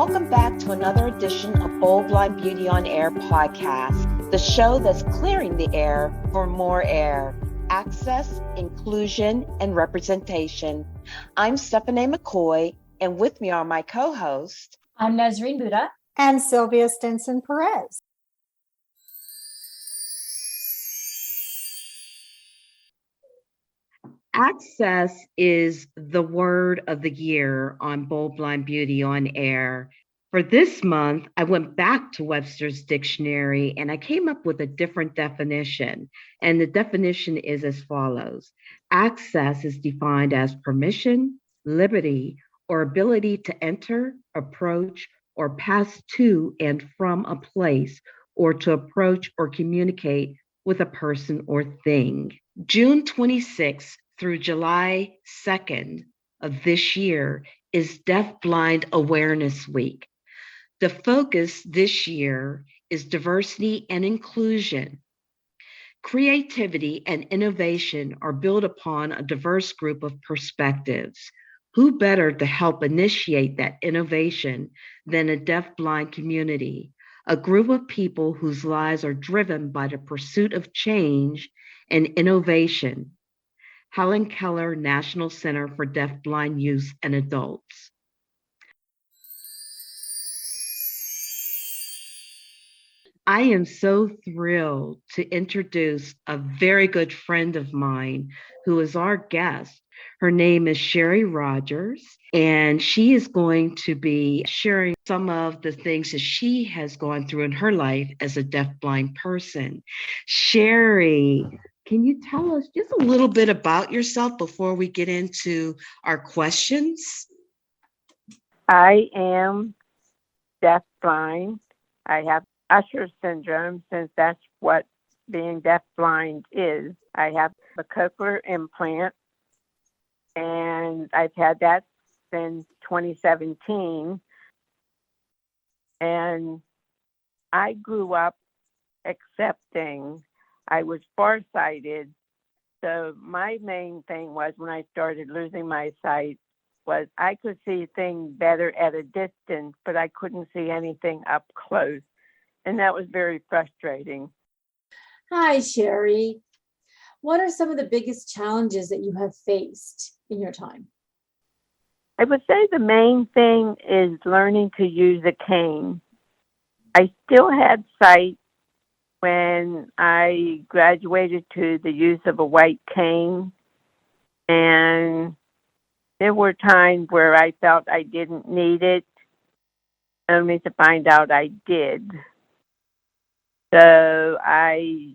Welcome back to another edition of Bold Blind Beauty on Air podcast, the show that's clearing the air for more air, access, inclusion, and representation. I'm Stephanie McCoy, and with me are my co-hosts. I'm Nazreen Buddha. And Sylvia Stinson Perez. Access is the word of the year on Bold Blind Beauty on Air. For this month, I went back to Webster's dictionary and I came up with a different definition. And the definition is as follows. Access is defined as permission, liberty, or ability to enter, approach, or pass to and from a place, or to approach or communicate with a person or thing. June 26th through July 2nd of this year is Deaf Blind Awareness Week. The focus this year is diversity and inclusion. Creativity and innovation are built upon a diverse group of perspectives. Who better to help initiate that innovation than a deaf-blind community, a group of people whose lives are driven by the pursuit of change and innovation. Helen Keller National Center for Deaf-Blind Youth and Adults. I am so thrilled to introduce a very good friend of mine who is our guest. Her name is Sherri Rodgers, and she is going to be sharing some of the things that she has gone through in her life as a deaf-blind person. Sherri, can you tell us just a little bit about yourself before we get into our questions? I am deaf-blind. I have Usher syndrome, since that's what being deaf-blind is. I have a cochlear implant, and I've had that since 2017. And I grew up accepting I was farsighted. So my main thing was when I started losing my sight was I could see things better at a distance, but I couldn't see anything up close. And that was very frustrating. Hi, Sherri. What are some of the biggest challenges that you have faced in your time? I would say the main thing is learning to use a cane. I still had sight when I graduated to the use of a white cane. And there were times where I felt I didn't need it, only to find out I did. So I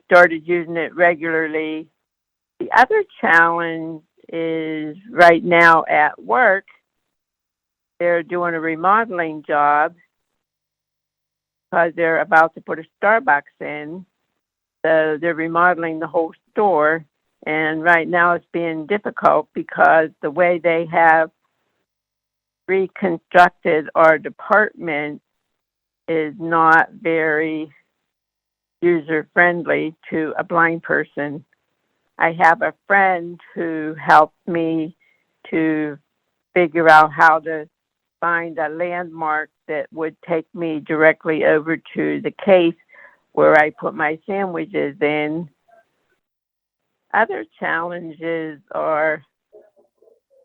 started using it regularly. The other challenge is right now at work, they're doing a remodeling job because they're about to put a Starbucks in. So they're remodeling the whole store. And right now it's being difficult because the way they have reconstructed our department is not very user-friendly to a blind person. I have a friend who helped me to figure out how to find a landmark that would take me directly over to the case where I put my sandwiches in. Other challenges are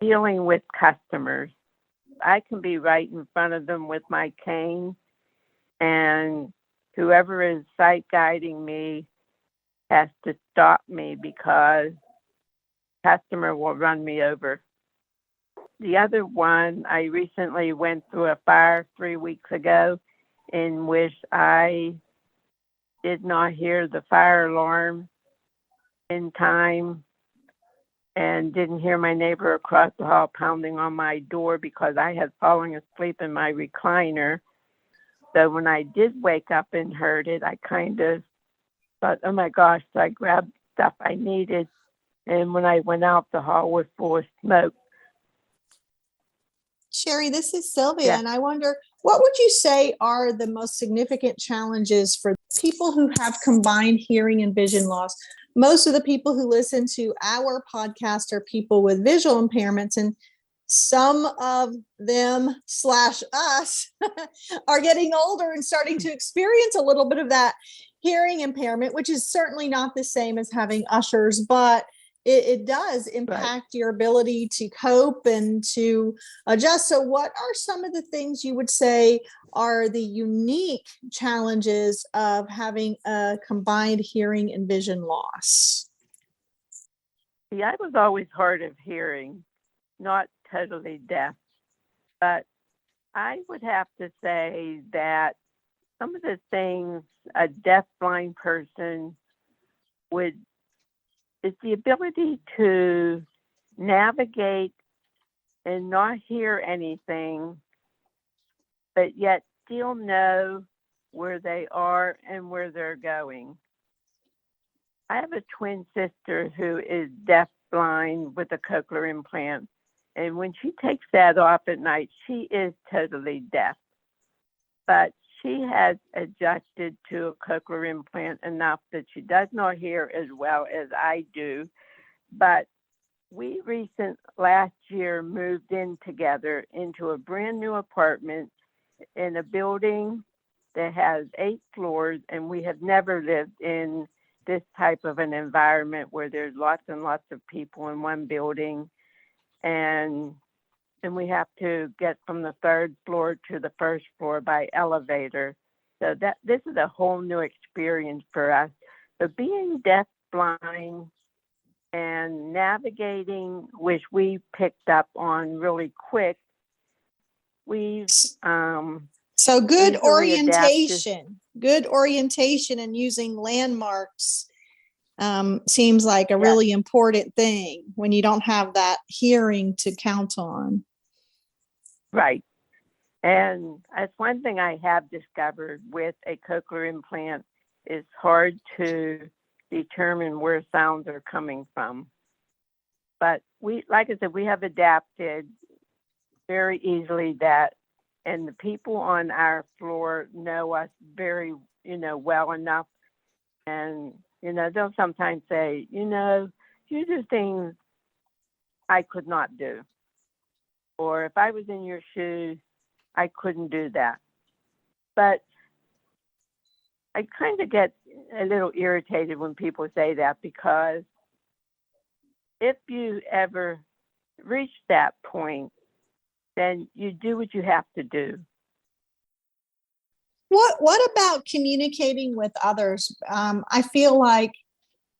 dealing with customers. I can be right in front of them with my cane, and whoever is sight guiding me has to stop me because the customer will run me over. The other one, I recently went through a fire 3 weeks ago in which I did not hear the fire alarm in time and didn't hear my neighbor across the hall pounding on my door because I had fallen asleep in my recliner. So when I did wake up and heard it, I kind of thought, oh my gosh, so I grabbed stuff I needed. And when I went out, the hall was full of smoke. Sherri, this is Sylvia, Yeah. and I wonder, what would you say are the most significant challenges for people who have combined hearing and vision loss? Most of the people who listen to our podcast are people with visual impairments, and some of them slash us are getting older and starting to experience a little bit of that hearing impairment, which is certainly not the same as having ushers, but it does impact your ability to cope and to adjust. So what are some of the things you would say are the unique challenges of having a combined hearing and vision loss? See, I was always hard of hearing, not totally deaf, but I would have to say that some of the things a deaf-blind person would is the ability to navigate and not hear anything, but yet still know where they are and where they're going. I have a twin sister who is deaf-blind with a cochlear implant, and when she takes that off at night, she is totally deaf. But she has adjusted to a cochlear implant enough that she does not hear as well as I do. But we last year moved in together into a brand new apartment in a building that has 8 floors, and we have never lived in this type of an environment where there's lots and lots of people in one building, and we have to get from the 3rd floor to the 1st floor by elevator. So this is a whole new experience for us. But being deaf blind and navigating, which we picked up on really quick, we've so good orientation. Good orientation and using landmarks seems like a really important thing when you don't have that hearing to count on. Right. And that's one thing I have discovered with a cochlear implant. It's hard to determine where sounds are coming from. But like I said, we have adapted very easily that, and the people on our floor know us very, well enough. And, they'll sometimes say, you do things I could not do. Or if I was in your shoes, I couldn't do that. But I kind of get a little irritated when people say that, because if you ever reach that point, then you do what you have to do. What about communicating with others? I feel like,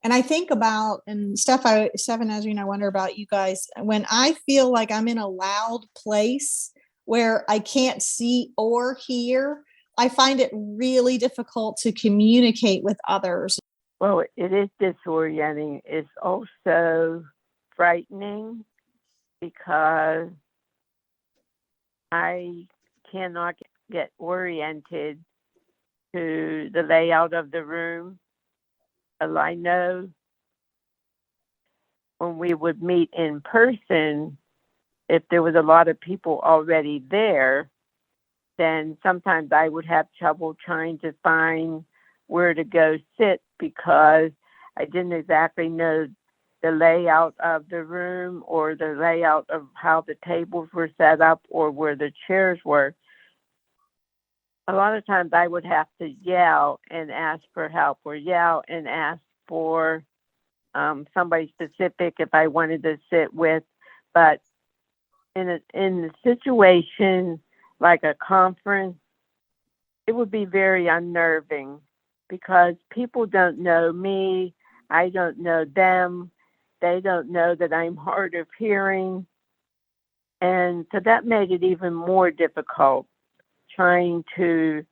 and I think about, and Steph, as you know, I wonder about you guys, when I feel like I'm in a loud place where I can't see or hear, I find it really difficult to communicate with others. Well, it is disorienting. It's also frightening because I cannot get oriented to the layout of the room. I know when we would meet in person, if there was a lot of people already there, then sometimes I would have trouble trying to find where to go sit, because I didn't exactly know the layout of the room or the layout of how the tables were set up or where the chairs were. A lot of times I would have to yell and ask for help, or yell and ask for somebody specific if I wanted to sit with. But in a situation like a conference, it would be very unnerving, because people don't know me, I don't know them, they don't know that I'm hard of hearing. And so that made it even more difficult trying to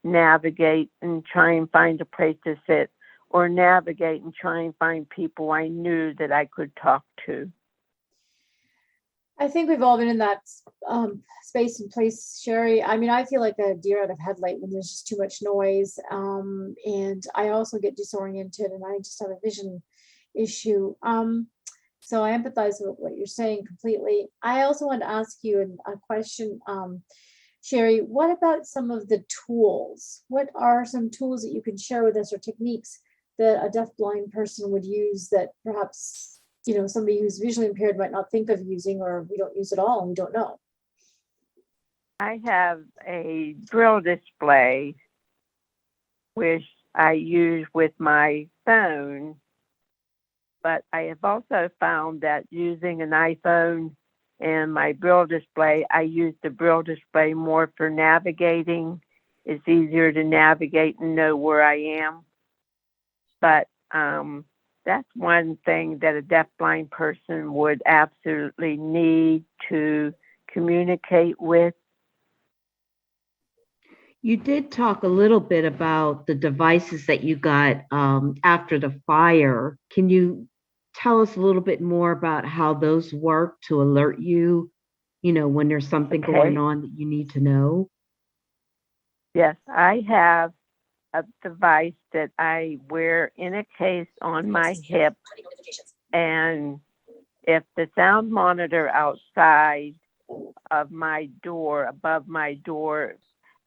navigate and try and find a place to sit, or navigate and try and find people I knew that I could talk to. I think we've all been in that space and place, Sherri. I mean, I feel like a deer out of headlight when there's just too much noise. And I also get disoriented, and I just have a vision issue. So I empathize with what you're saying completely. I also want to ask you a question, Sherri. What about some of the tools? What are some tools that you can share with us, or techniques that a deafblind person would use that perhaps somebody who's visually impaired might not think of using, or we don't use it all and we don't know. I have a braille display, which I use with my phone, but I have also found that using an iPhone and my braille display, I use the braille display more for navigating. It's easier to navigate and know where I am. But that's one thing that a deafblind person would absolutely need to communicate with. You did talk a little bit about the devices that you got after the fire. Can you tell us a little bit more about how those work to alert you, when there's something going Okay. on that you need to know? Yes, I have a device that I wear in a case on my hip, and if the sound monitor outside of my door, above my door,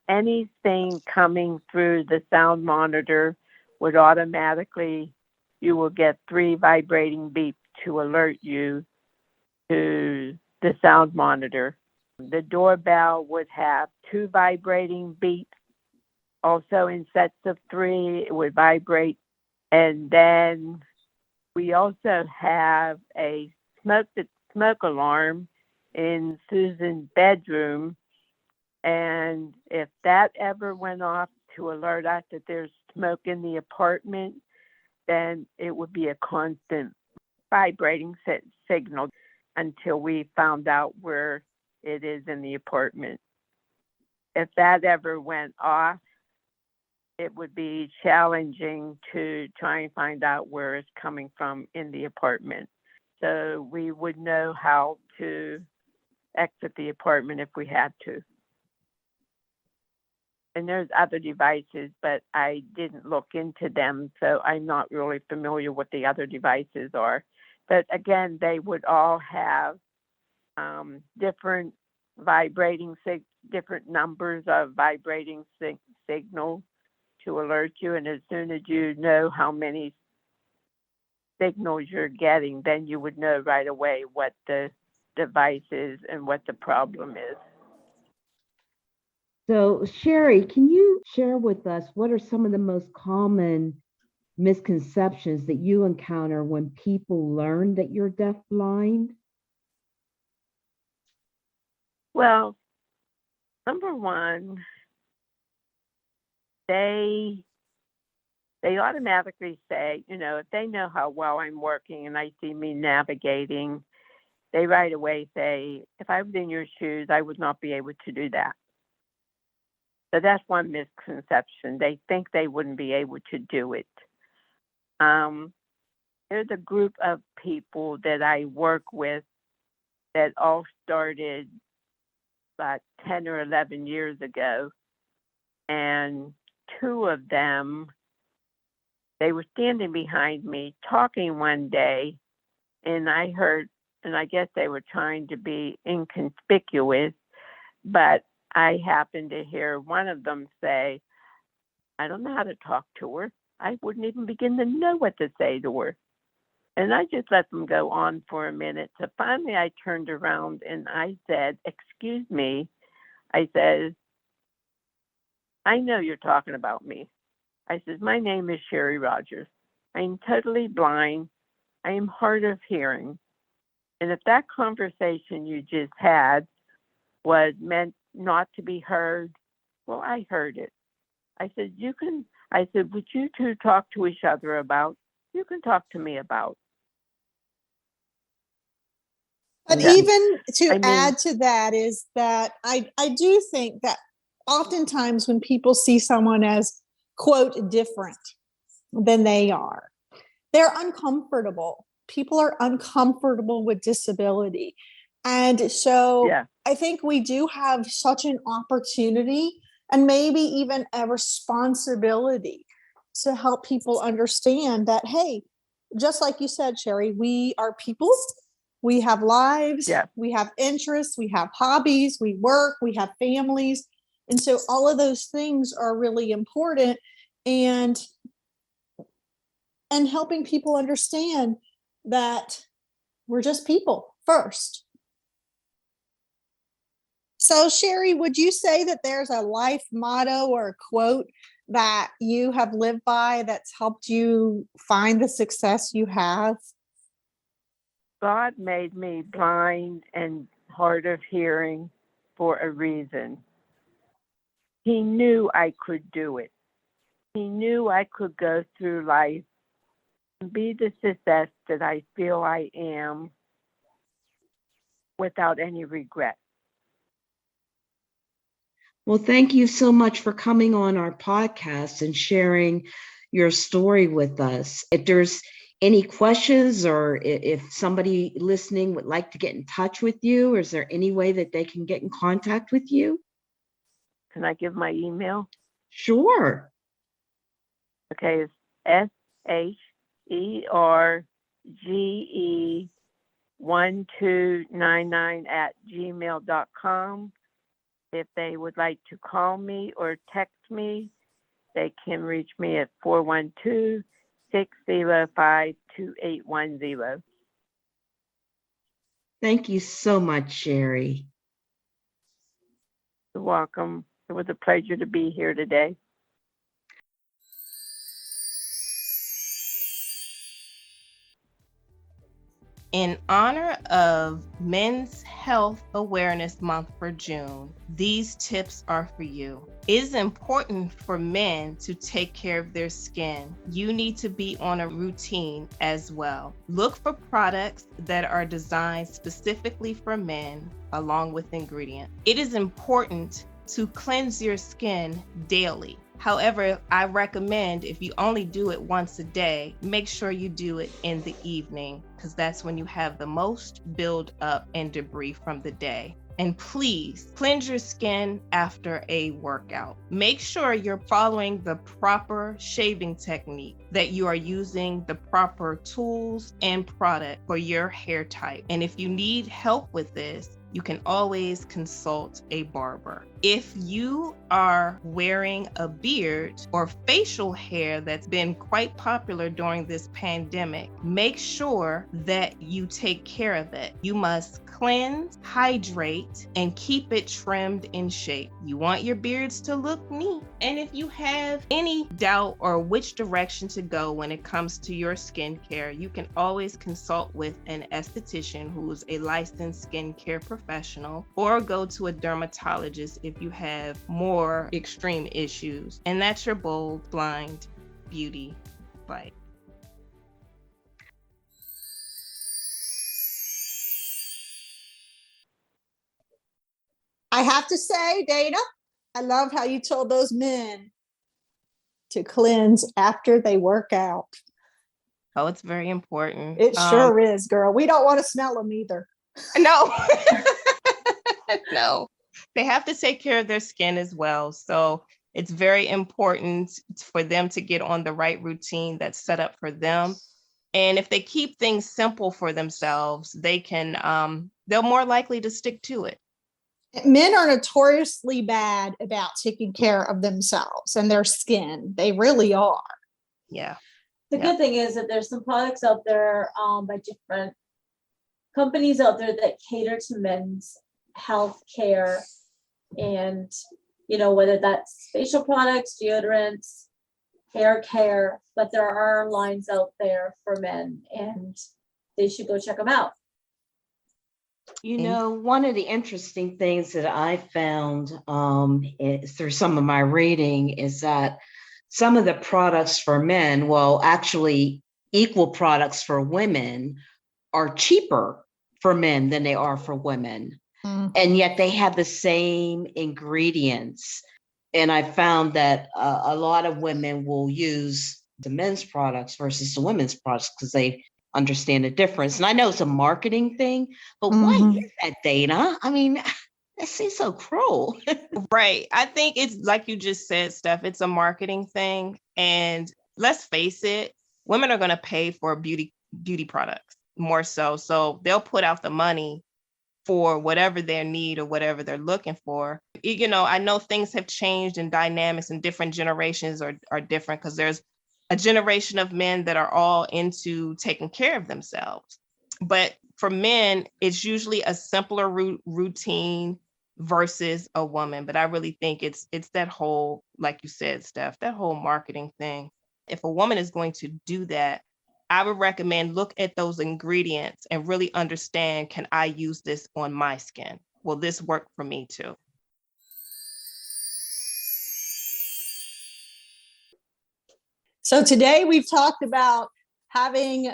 anything coming through the sound monitor would automatically, you will get 3 vibrating beeps to alert you to the sound monitor. The doorbell would have 2 vibrating beeps. Also in sets of 3, it would vibrate. And then we also have a smoke alarm in Susan's bedroom. And if that ever went off to alert us that there's smoke in the apartment, then it would be a constant vibrating signal until we found out where it is in the apartment. If that ever went off, it would be challenging to try and find out where it's coming from in the apartment. So we would know how to exit the apartment if we had to. And there's other devices, but I didn't look into them, so I'm not really familiar what the other devices are. But again, they would all have different different numbers of vibrating signals to alert you. And as soon as you know how many signals you're getting, then you would know right away what the device is and what the problem is. So, Sherri, can you share with us what are some of the most common misconceptions that you encounter when people learn that you're deafblind? Well, number one, they automatically say, if they know how well I'm working and they see me navigating, they right away say, if I was in your shoes, I would not be able to do that. So that's one misconception. They think they wouldn't be able to do it. There's a group of people that I work with that all started about 10 or 11 years ago. And 2 of them, they were standing behind me talking one day, and I heard, and I guess they were trying to be inconspicuous, but I happened to hear one of them say, I don't know how to talk to her. I wouldn't even begin to know what to say to her. And I just let them go on for a minute. So finally I turned around and I said, excuse me. I said, I know you're talking about me. I said, my name is Sherri Rodgers. I'm totally blind. I am hard of hearing. And if that conversation you just had was meant not to be heard, well, I heard it. I said, would you two talk to each other about? You can talk to me about. But Yeah. even to I mean, add to that is that I do think that oftentimes when people see someone as, quote, different than they are, they're uncomfortable. People are uncomfortable with disability. And so yeah. I think we do have such an opportunity and maybe even a responsibility to help people understand that, hey, just like you said, Sherri, we are people. We have lives, Yeah. we have interests, we have hobbies, we work, we have families. And so all of those things are really important. And helping people understand that We're just people first. So, Sherri, would you say that there's a life motto or a quote that you have lived by that's helped you find the success you have? God made me blind and hard of hearing for a reason. He knew I could do it. He knew I could go through life and be the success that I feel I am without any regret. Well, thank you so much for coming on our podcast and sharing your story with us. If there's any questions or if somebody listening would like to get in touch with you, or is there any way that they can get in contact with you? Can I give my email? Sure. Okay, it's SHERI1299@gmail.com. If they would like to call me or text me, they can reach me at 412-605-2810. Thank you so much, Sherri. You're welcome. It was a pleasure to be here today. In honor of Men's Health Awareness Month for June, these tips are for you. It is important for men to take care of their skin. You need to be on a routine as well. Look for products that are designed specifically for men, along with ingredients. It is important to cleanse your skin daily. However, I recommend if you only do it once a day, make sure you do it in the evening, because that's when you have the most build up and debris from the day. And please cleanse your skin after a workout. Make sure you're following the proper shaving technique, that you are using the proper tools and product for your hair type. And if you need help with this, you can always consult a barber. If you are wearing a beard or facial hair that's been quite popular during this pandemic, make sure that you take care of it. You must cleanse, hydrate, and keep it trimmed in shape. You want your beards to look neat. And if you have any doubt or which direction to go when it comes to your skincare, you can always consult with an esthetician who's a licensed skincare professional, or go to a dermatologist if you have more extreme issues. And that's your Bold Blind Beauty Byte. I have to say, Dana, I love how you told those men to cleanse after they work out. Oh, it's very important. It sure is, girl. We don't want to smell them either. No. No. They have to take care of their skin as well. So it's very important for them to get on the right routine that's set up for them. And if they keep things simple for themselves, they can, they're more likely to stick to it. Men are notoriously bad about taking care of themselves and their skin. They really are. Yeah. The good thing is that there's some products out there by different companies out there that cater to men's health care, and whether that's facial products, deodorants, hair care, but there are lines out there for men, and they should go check them out. One of the interesting things that I found through some of my reading is that some of the products for men, well, actually equal products for women, are cheaper for men than they are for women. And yet they have the same ingredients. And I found that a lot of women will use the men's products versus the women's products because they understand the difference. And I know it's a marketing thing, but why is that, Dana? I mean, that seems so cruel. Right. I think it's like you just said, Steph, it's a marketing thing. And let's face it, women are going to pay for beauty products more so. So they'll put out the money for whatever their need or whatever they're looking for. I know things have changed and dynamics and different generations are different, because there's a generation of men that are all into taking care of themselves. But For men, it's usually a simpler routine versus a woman. But I really think it's that whole, like you said, Steph, that whole marketing thing. If a woman is going to do that, I would recommend look at those ingredients and really understand, can I use this on my skin? Will this work for me too? So today we've talked about having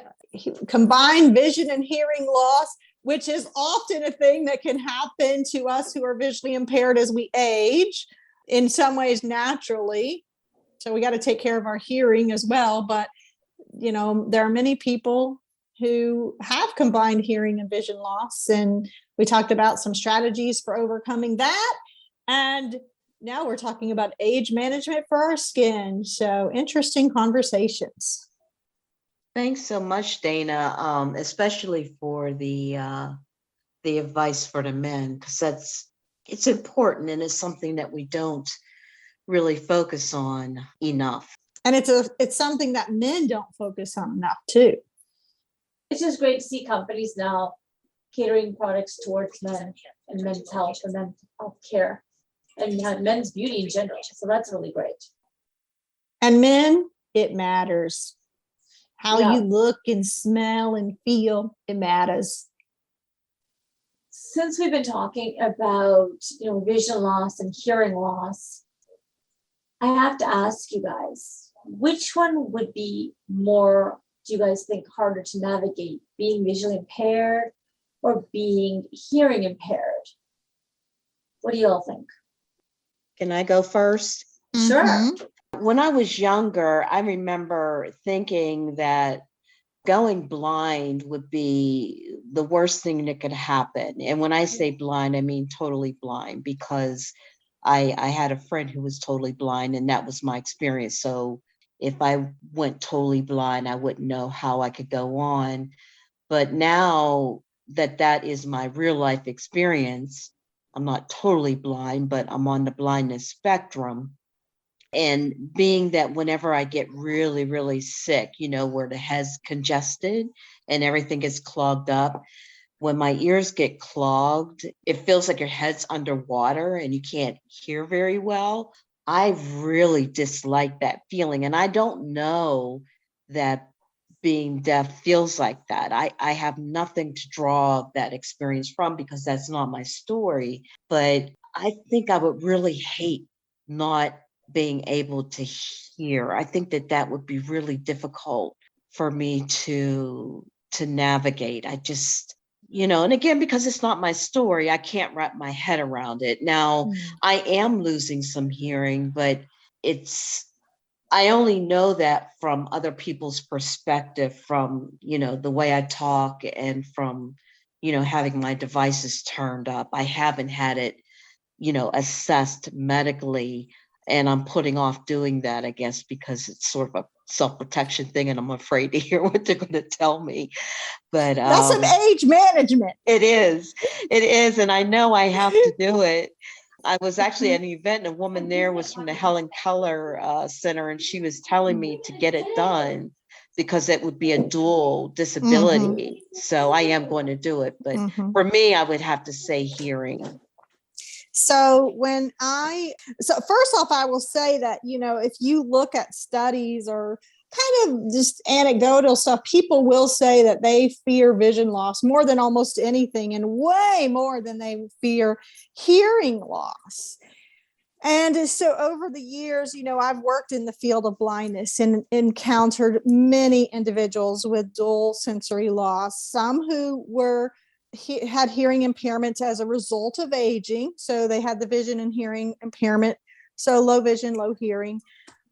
combined vision and hearing loss, which is often a thing that can happen to us who are visually impaired as we age, in some ways naturally. So we got to take care of our hearing as well. But, you know, there are many people who have combined hearing and vision loss. And we talked about some strategies for overcoming that. And now we're talking about age management for our skin. So interesting conversations. Thanks so much, Dana, especially for the advice for the men, because it's important and it's something that we don't really focus on enough. And it's something that men don't focus on enough too. It's just great to see companies now catering products towards men and men's health and men's health care and men's beauty in general. So that's really great. And men, it matters. How Yeah. you look and smell and feel, it matters. Since we've been talking about, vision loss and hearing loss, I have to ask you guys, which one would be more, do you guys think, harder to navigate, being visually impaired or being hearing impaired? What do you all think? Can I go first? Sure. Mm-hmm. When I was younger, I remember thinking that going blind would be the worst thing that could happen. And when I say blind, I mean totally blind, because I had a friend who was totally blind, and that was my experience. So if I went totally blind, I wouldn't know how I could go on. But now that is my real life experience, I'm not totally blind, but I'm on the blindness spectrum. And being that whenever I get really, really sick, where the head's congested and everything gets clogged up, when my ears get clogged, it feels like your head's underwater and you can't hear very well. I really dislike that feeling. And I don't know that being deaf feels like that. I have nothing to draw that experience from because that's not my story. But I think I would really hate not being able to hear. I think that would be really difficult for me to navigate. I just, and again, because it's not my story, I can't wrap my head around it. Now, I am losing some hearing, but I only know that from other people's perspective, from, the way I talk and from, having my devices turned up. I haven't had it, assessed medically. And I'm putting off doing that, I guess, because it's sort of a self-protection thing and I'm afraid to hear what they're going to tell me. But that's some age management. It is. And I know I have to do it. I was actually at an event and a woman there was from the Helen Keller Center, and she was telling me to get it done because it would be a dual disability. So I am going to do it. But for me, I would have to say hearing. So first off, I will say that, if you look at studies or kind of just anecdotal stuff, people will say that they fear vision loss more than almost anything and way more than they fear hearing loss. And so over the years, I've worked in the field of blindness and encountered many individuals with dual sensory loss, some who had hearing impairments as a result of aging. So they had the vision and hearing impairment. So low vision, low hearing.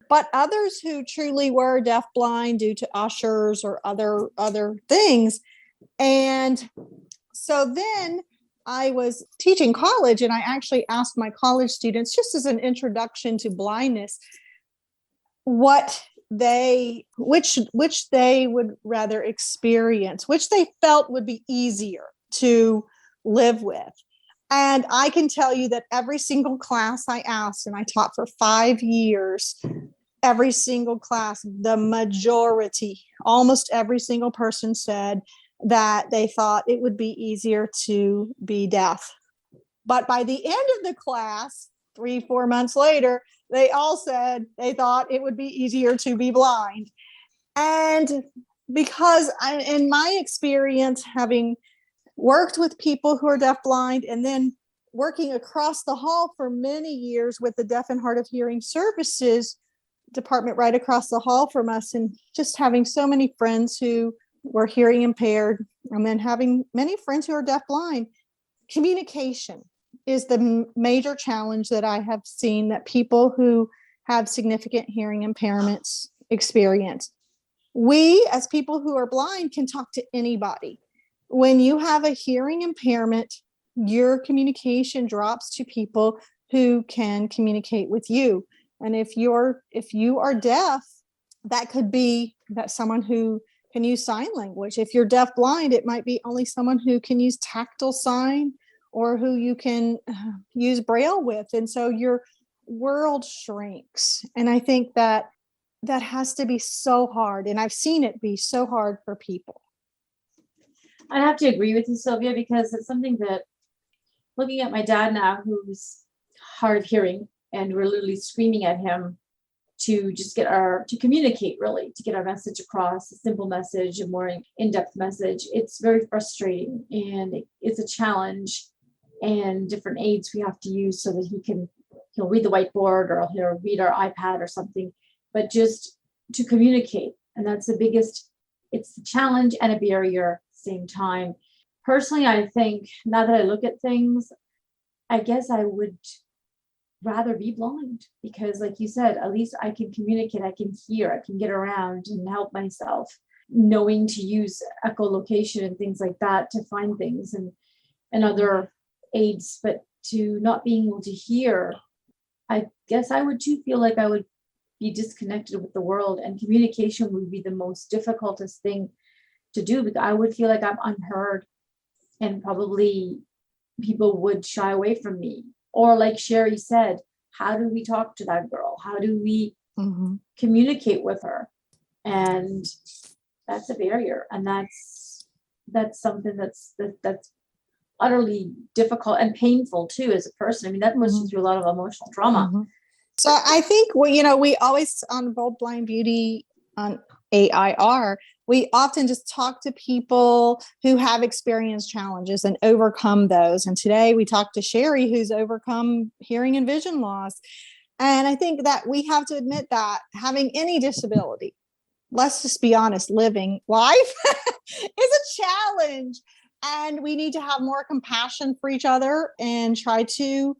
But others who truly were deafblind due to Ushers or other things. And so then I was teaching college, and I actually asked my college students, just as an introduction to blindness, which they would rather experience, which they felt would be easier to live with. And I can tell you that every single class I asked, and I taught for 5 years, every single class, the majority, almost every single person said that they thought it would be easier to be deaf. But by the end of the class, 3-4 months later, they all said they thought it would be easier to be blind. And because in my experience, having worked with people who are deafblind and then working across the hall for many years with the Deaf and Hard of Hearing Services department right across the hall from us, and just having so many friends who were hearing impaired, and then having many friends who are deafblind, communication is the major challenge that I have seen that people who have significant hearing impairments experience. We, as people who are blind, can talk to anybody. When you have a hearing impairment, your communication drops to people who can communicate with you. And if you are deaf, that could be that someone who can use sign language. If you're deaf blind, it might be only someone who can use tactile sign or who you can use Braille with. And so your world shrinks. And I think that has to be so hard. And I've seen it be so hard for people. I have to agree with you, Sylvia, because it's something that, looking at my dad now, who's hard of hearing, and we're literally screaming at him to just to communicate, really, to get our message across, a simple message, a more in-depth message. It's very frustrating, and it's a challenge, and different aids we have to use so that he'll read the whiteboard, or he'll read our iPad or something, but just to communicate. And that's the biggest, it's a challenge and a barrier at the same time. Personally, I think now that I look at things, I guess I would rather be blind, because like you said, at least I can communicate, I can hear, I can get around and help myself, knowing to use echolocation and things like that to find things and other aids. But to not being able to hear, I guess I would too feel like I would be disconnected with the world, and communication would be the most difficultest thing to do, because I would feel like I'm unheard, and probably people would shy away from me. Or like Sherri said, how do we talk to that girl? How do we communicate with her? And that's a barrier. And that's something that's utterly difficult and painful too as a person. I mean, that puts you through a lot of emotional trauma. So I think we always on Bold Blind Beauty on A.I.R, we often just talk to people who have experienced challenges and overcome those. And today we talked to Sherri, who's overcome hearing and vision loss. And I think that we have to admit that having any disability, let's just be honest, living life is a challenge. And we need to have more compassion for each other and try to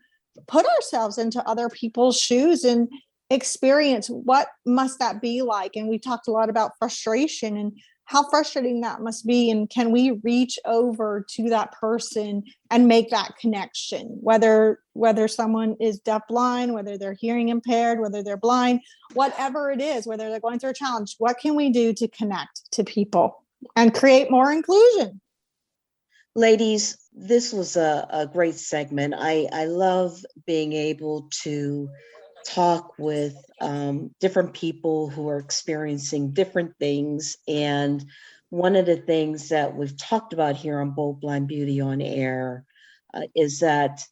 put ourselves into other people's shoes and experience what must that be like. And we talked a lot about frustration and how frustrating that must be, and can we reach over to that person and make that connection, whether someone is deafblind, whether they're hearing impaired, whether they're blind, whatever it is, whether they're going through a challenge, what can we do to connect to people and create more inclusion? Ladies, this was a great segment. I love being able to talk with different people who are experiencing different things. And one of the things that we've talked about here on Bold Blind Beauty on Air is that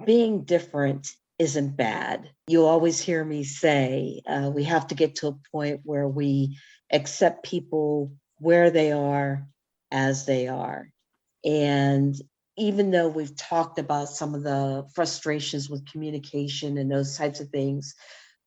being different isn't bad. You always hear me say we have to get to a point where we accept people where they are as they are. And even though we've talked about some of the frustrations with communication and those types of things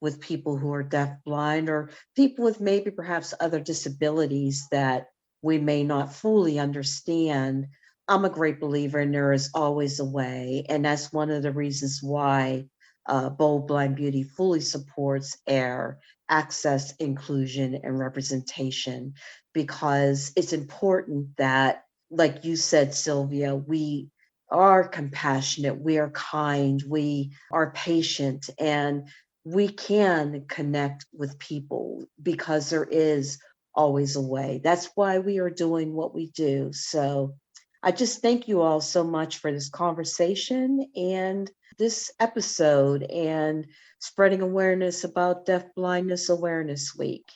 with people who are deaf, blind, or people with maybe perhaps other disabilities that we may not fully understand, I'm a great believer in there is always a way. And that's one of the reasons why Bold Blind Beauty fully supports A.I.R, access, inclusion, and representation, because it's important that, like you said, Sylvia, we are compassionate, we are kind, we are patient, and we can connect with people because there is always a way. That's why we are doing what we do. So I just thank you all so much for this conversation and this episode and spreading awareness about Deaf Blindness Awareness Week.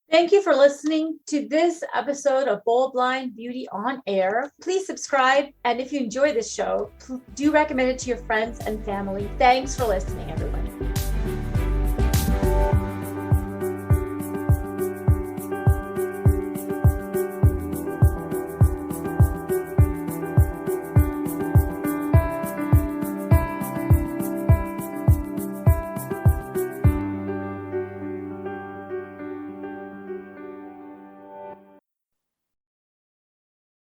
Thank you for listening to this episode of Bold Blind Beauty on Air. Please subscribe, and if you enjoy this show, do recommend it to your friends and family. Thanks for listening, everyone.